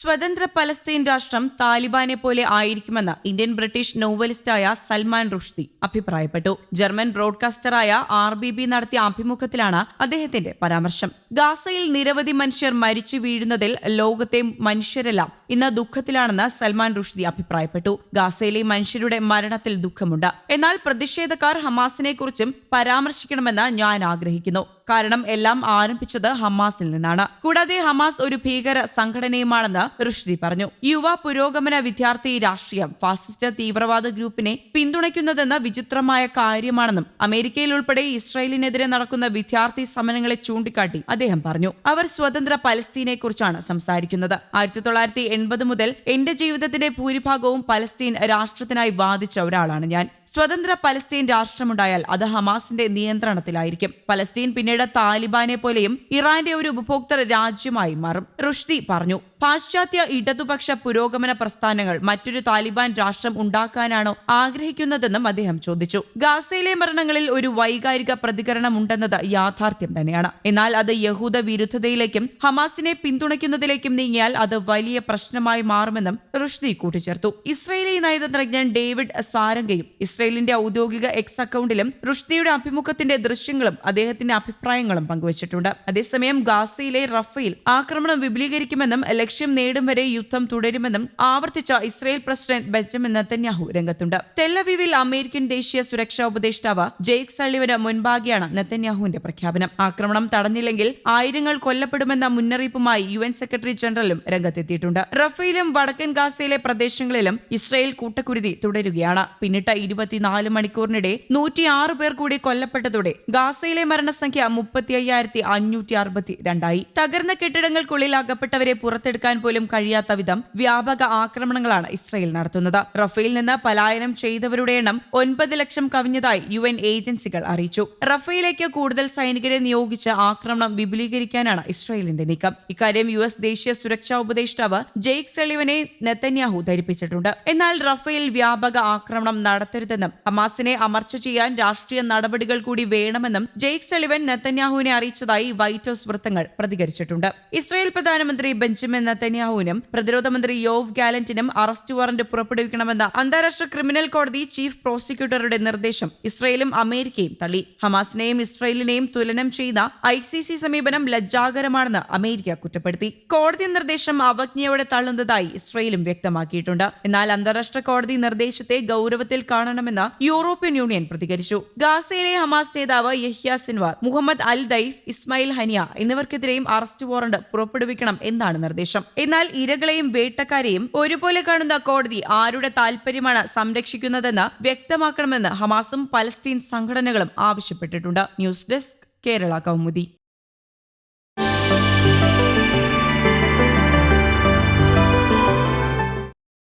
സ്വതന്ത്ര പലസ്തീൻ രാഷ്ട്രം താലിബാനെ പോലെ ആയിരിക്കുമെന്ന് ഇന്ത്യൻ ബ്രിട്ടീഷ് നോവലിസ്റ്റായ സൽമാൻ റുഷ്ദി അഭിപ്രായപ്പെട്ടു. ജർമ്മൻ ബ്രോഡ്കാസ്റ്ററായ RBB നടത്തിയ അഭിമുഖത്തിലാണ് അദ്ദേഹത്തിന്റെ പരാമർശം. ഗാസയിൽ നിരവധി മനുഷ്യർ മരിച്ചു വീഴുന്നതിൽ ലോകത്തെ മനുഷ്യരെല്ലാം ഇന്ന് ദുഃഖത്തിലാണെന്ന് സൽമാൻ റുഷ്ദി അഭിപ്രായപ്പെട്ടു. ഗാസയിലെ മനുഷ്യരുടെ മരണത്തിൽ ദുഃഖമുണ്ട്. എന്നാൽ പ്രതിഷേധക്കാർ ഹമാസിനെക്കുറിച്ചും പരാമർശിക്കണമെന്ന് ഞാൻ ആഗ്രഹിക്കുന്നു. കാരണം എല്ലാം ആരംഭിച്ചത് ഹമാസിൽ നിന്നാണ്. കൂടാതെ ഹമാസ് ഒരു ഭീകര സംഘടനയുമാണെന്ന് റുഷ്ദി പറഞ്ഞു. യുവ പുരോഗമന വിദ്യാർത്ഥി രാഷ്ട്രീയം ഫാസിസ്റ്റ് തീവ്രവാദ ഗ്രൂപ്പിനെ പിന്തുണയ്ക്കുന്നതെന്ന് വിചിത്രമായ കാര്യമാണെന്നും അമേരിക്കയിൽ ഉൾപ്പെടെ ഇസ്രായേലിനെതിരെ നടക്കുന്ന വിദ്യാർത്ഥി സമരങ്ങളെ ചൂണ്ടിക്കാട്ടി അദ്ദേഹം പറഞ്ഞു. അവർ സ്വതന്ത്ര പലസ്തീനെക്കുറിച്ചാണ് സംസാരിക്കുന്നത്. 1980 മുതൽ എന്റെ ജീവിതത്തിന്റെ ഭൂരിഭാഗവും പലസ്തീൻ രാഷ്ട്രത്തിനായി വാദിച്ച ഒരാളാണ് ഞാൻ. സ്വതന്ത്ര പലസ്തീൻ രാഷ്ട്രമുണ്ടായാൽ അത് ഹമാസിന്റെ നിയന്ത്രണത്തിലായിരിക്കും. പലസ്തീൻ പിന്നീട് താലിബാനെ പോലെയും ഇറാന്റെ ഒരു ഉപഭോക്തൃ രാജ്യമായി മാറും, റുഷ്ദി പറഞ്ഞു. പാശ്ചാത്യ ഇടതുപക്ഷ പുരോഗമന പ്രസ്ഥാനങ്ങൾ മറ്റൊരു താലിബാൻ രാഷ്ട്രം ഉണ്ടാക്കാനാണോ ആഗ്രഹിക്കുന്നതെന്നും അദ്ദേഹം ചോദിച്ചു. ഗാസയിലെ മരണങ്ങളിൽ ഒരു വൈകാരിക പ്രതികരണമുണ്ടെന്നത് യാഥാർത്ഥ്യം തന്നെയാണ്. എന്നാൽ അത് യഹൂദ വിരുദ്ധതയിലേക്കും ഹമാസിനെ പിന്തുണയ്ക്കുന്നതിലേക്കും നീങ്ങിയാൽ അത് വലിയ പ്രശ്നമായി മാറുമെന്നും റുഷ്ദി കൂട്ടിച്ചേർത്തു. ഇസ്രയേലി നയതന്ത്രജ്ഞൻ ഡേവിഡ് സാരംഗയും ഇസ്രയേലിന്റെ ഔദ്യോഗിക എക്സ് അക്കൌണ്ടിലും റുഷ്ദിയുടെ അഭിമുഖത്തിന്റെ ദൃശ്യങ്ങളും അദ്ദേഹത്തിന്റെ അഭിപ്രായങ്ങളും പങ്കുവച്ചിട്ടുണ്ട്. അതേസമയം ഗാസയിലെ റഫേൽ ആക്രമണം വിപുലീകരിക്കുമെന്നും ലക്ഷ്യം നേടും വരെ യുദ്ധം തുടരുമെന്നും ആവർത്തിച്ച ഇസ്രയേൽ പ്രസിഡന്റ് ബെഞ്ചമിൻ നെതന്യാഹു രംഗത്തുണ്ട്. ടെല്ലവീവിൽ അമേരിക്കൻ ദേശീയ സുരക്ഷാ ഉപദേഷ്ടാവ് ജെയ്ക് സള്ളിവന് മുൻപാകെയാണ് നെതന്യാഹുവിന്റെ പ്രഖ്യാപനം. ആക്രമണം തടഞ്ഞില്ലെങ്കിൽ ആയിരങ്ങൾ കൊല്ലപ്പെടുമെന്ന മുന്നറിയിപ്പുമായി UN സെക്രട്ടറി ജനറലും രംഗത്തെത്തിയിട്ടുണ്ട്. റഫേലും വടക്കൻ ഗാസയിലെ പ്രദേശങ്ങളിലും ഇസ്രയേൽ കൂട്ടക്കുരുതി തുടരുകയാണ്. പിന്നിട്ട 24 മണിക്കൂറിനിടെ 106 പേർ കൂടി കൊല്ലപ്പെട്ടതോടെ ഗാസയിലെ മരണസംഖ്യ 35,562 തകർന്ന കെട്ടിടങ്ങൾക്കുള്ളിൽ അകപ്പെട്ടവരെ പുറത്തെടുക്കാൻ പോലും കഴിയാത്ത വിധം വ്യാപക ആക്രമണങ്ങളാണ് ഇസ്രയേൽ നടത്തുന്നത്. റഫേൽ നിന്ന് പലായനം ചെയ്തവരുടെ എണ്ണം 9 ലക്ഷം കവിഞ്ഞതായി UN ഏജൻസികൾ അറിയിച്ചു. റഫേലിലേക്ക് കൂടുതൽ സൈനികരെ നിയോഗിച്ച് ആക്രമണം വിപുലീകരിക്കാനാണ് ഇസ്രയേലിന്റെ നീക്കം. ഇക്കാര്യം US ദേശീയ സുരക്ഷാ ഉപദേഷ്ടാവ് ജെയ്ക് സള്ളിവനെ നെതന്യാഹു ധരിപ്പിച്ചിട്ടുണ്ട്. എന്നാൽ റഫേൽ വ്യാപക ആക്രമണം നടത്തരുതെന്നും ഹമാസിനെ അമർച്ച ചെയ്യാൻ രാഷ്ട്രീയ നടപടികൾ കൂടി വേണമെന്നും ജെയ്ക് സള്ളിവൻ നെതന്യാഹുവിനെ അറിയിച്ചതായി വൈറ്റ് ഹൌസ് വൃത്തങ്ങൾ പ്രതികരിച്ചിട്ടുണ്ട്. ഇസ്രയേൽ പ്രധാനമന്ത്രി ബെഞ്ചമിൻ നെതന്യാഹുവിനും പ്രതിരോധ മന്ത്രി യോവ് ഗാലന്റിനും അറസ്റ്റ് വാറന്റ് പുറപ്പെടുവിക്കണമെന്ന അന്താരാഷ്ട്ര ക്രിമിനൽ കോടതി ചീഫ് പ്രോസിക്യൂട്ടറുടെ നിർദ്ദേശം ഇസ്രയേലും അമേരിക്കയും തള്ളി. ഹമാസിനെയും ഇസ്രയേലിനെയും തുലനം ചെയ്യുന്ന ICC സമീപനം ലജ്ജാകരമാണെന്ന് അമേരിക്ക കുറ്റപ്പെടുത്തി. കോടതി നിർദ്ദേശം അവജ്ഞയോടെ തള്ളുന്നതായി ഇസ്രയേലും വ്യക്തമാക്കിയിട്ടുണ്ട്. എന്നാൽ അന്താരാഷ്ട്ര കോടതി നിർദ്ദേശത്തെ ഗൗരവത്തിൽ കാണണമെന്ന് യൂറോപ്യൻ യൂണിയൻ പ്രതികരിച്ചു. ഗാസയിലെ ഹമാസ് നേതാവ് Yahya Sinwar, Mohammed al Deif, Ismail Haniyeh എന്നിവർക്കെതിരെയും അറസ്റ്റ് വാറന്റ് പുറപ്പെടുവിക്കണം എന്നാണ് നിർദ്ദേശം. എന്നാൽ ഇരകളെയും വേട്ടക്കാരെയും ഒരുപോലെ കാണുന്ന കോടതി ആരുടെ താൽപര്യമാണ് സംരക്ഷിക്കുന്നതെന്ന് വ്യക്തമാക്കണമെന്ന് ഹമാസും പലസ്തീൻ സംഘടനകളും ആവശ്യപ്പെട്ടിട്ടുണ്ട്. News desk, Kerala Kaumudi.